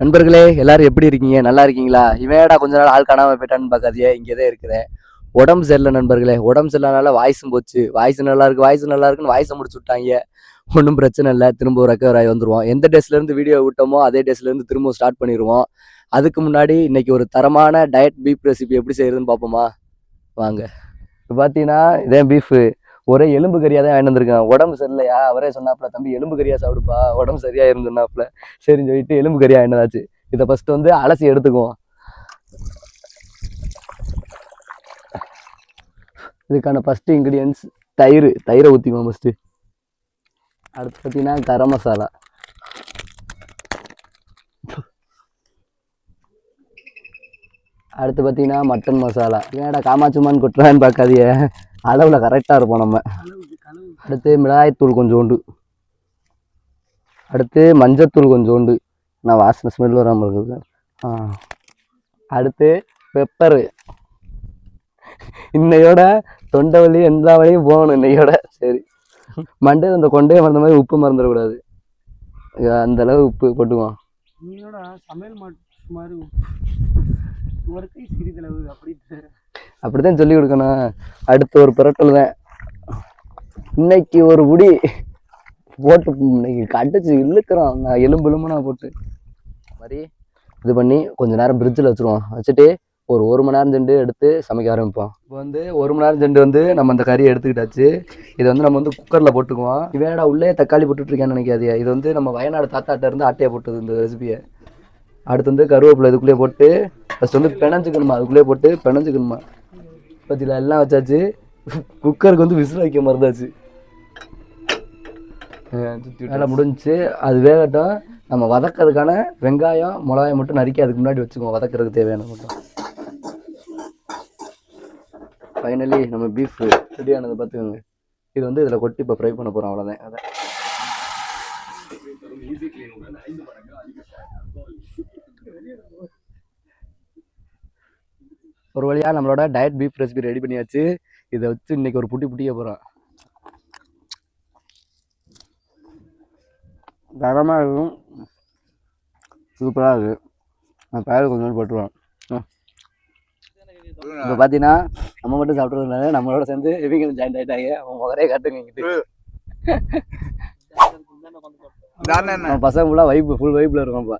நண்பர்களே எல்லாரும் எப்படி இருக்கீங்க? நல்லா இருக்கீங்களா? இவன்டா கொஞ்ச நாள் ஆள் காணாம போயிட்டான்னு பார்க்காதீங்க, இங்கேதான் இருக்கிறேன். உடம்பு சரியில்லை நண்பர்களே. உடம்பு சரியில்லாதனால வாய்ஸும் போச்சு. வாய்ஸ் நல்லா இருக்கு, வாய்ஸ் நல்லா இருக்குன்னு வாய்ஸை முடிச்சு விட்டாங்க. ஒன்றும் பிரச்சனை இல்லை, திரும்ப ரெக்கவர் ஆகி வந்துருவோம். எந்த டேஸ்ல இருந்து வீடியோ விட்டோமோ அதே டேஸ்ல இருந்து திரும்ப ஸ்டார்ட் பண்ணிடுவோம். அதுக்கு முன்னாடி இன்னைக்கு ஒரு தரமான டயட் பீஃப் ரெசிபி எப்படி செய்யறதுன்னு பார்ப்போமா? வாங்க. இப்போ பார்த்தீங்கன்னா இதே பீஃப் ஒரே எலும்பு கறியாக தான் வாங்கிட்டு வந்திருக்கேன். உடம்பு சரியில்லையா, அவரே சொன்னாப்ல, தம்பி எலும்பு கறியா சாப்பிடுப்பா, உடம்பு சரியா இருந்துனாப்ல. சரின்னு சொல்லிட்டு எலும்பு கறியா என்னதாச்சு. இதை ஃபர்ஸ்ட் வந்து அலசி எடுத்துக்குவோம். இதுக்கான ஃபர்ஸ்ட் இன்கிரீடியன்ஸ் தயிரை ஊற்றிக்குவோம் ஃபர்ஸ்ட்டு. அடுத்து பார்த்தீங்கன்னா கரம் மசாலா, அடுத்து பார்த்தீங்கன்னா மட்டன் மசாலா. ஏன்டா காமாச்சுமான்னு கொட்டுறான்னு பார்க்காதீங்க, அளவில் கரெக்டாக இருப்போம் நம்ம. அடுத்து மிளகாய்த்தூள் கொஞ்சோண்டு, அடுத்து மஞ்சத்தூள் கொஞ்சோண்டு, நான் வாசனை ஸ்மெல் வராமல் இருக்குது. அடுத்து பெப்பரு. இன்னையோட தொண்டை வலி எல்லா வழியும் போகணும் இன்னையோட. சரி, மண்டே அந்த கொண்டையை மறந்த மாதிரி உப்பு மறந்துடக்கூடாது, அந்த அளவு உப்பு போட்டுக்குவோம். அப்படித்தான் சொல்லி கொடுக்கணும். அடுத்து ஒரு பிரட்டல் தான். இன்னைக்கு ஒரு முடி போட்டு இன்னைக்கு கடிச்சு இழுக்கிறோம். நான் எலும்புனா போட்டு மாதிரி இது பண்ணி கொஞ்ச நேரம் ஃப்ரிட்ஜில் வச்சுருவோம். வச்சுட்டு ஒரு மணி நேரம் சென்று எடுத்து சமைக்க ஆரம்பிப்போம். இப்போ வந்து 1 மணி நேரம் சென்று வந்து நம்ம அந்த கறியை எடுத்துக்கிட்டாச்சு. இதை வந்து நம்ம வந்து குக்கரில் போட்டுக்குவோம். இவேடா உள்ளே தக்காளி போட்டுட்ருக்கேன்னு நினைக்காதியா, இது வந்து நம்ம வயநாடு தாத்தாட்ட இருந்து ஆட்டையை போட்டது இந்த ரெசிபியை. அடுத்து வந்து கருவேப்பிலை இதுக்குள்ளேயே போட்டு ஃபஸ்ட் வந்து பிணைஞ்சிக்கணுமா, அதுக்குள்ளேயே போட்டு பிணைஞ்சிக்கணுமா. பற்றியில் எல்லாம் வச்சாச்சு. குக்கருக்கு வந்து விசில் வைக்க மறந்தாச்சு. வேலை முடிஞ்சிச்சு. அது வேகட்டும். நம்ம வதக்கிறதுக்கான வெங்காயம் மிளகாயம் மட்டும் நறுக்கி அதுக்கு முன்னாடி வச்சுக்குவோம், வதக்கிறதுக்கு தேவையான மட்டும். ஃபைனலி நம்ம பீஃப் ரெடியானதை பார்த்துக்கோங்க. இது வந்து இதில் கொட்டி இப்போ ஃப்ரை பண்ண போகிறோம், அவ்வளோதான். அதை ஒரு வழியாக நம்மளோட டயட் பீஃப் ரெசிபி ரெடி பண்ணியாச்சு. இதை வச்சு இன்னைக்கு ஒரு புட்டிக்க போகிறோம். தரமாக இருக்கும், சூப்பராக இருக்குது. நான் பேர் கொஞ்சம் போட்டுருவோம். இப்போ பார்த்தீங்கன்னா நம்ம மட்டும் சாப்பிட்றதுனால நம்மளோட சேர்ந்து இவங்க ஜாயின் ஆகிட்டாங்க. அவன் முகரே காட்டுங்கிட்டு பசங்க ஃபுல்லாக ஃபுல் வைப்பில் இருக்கோம்ப்பா.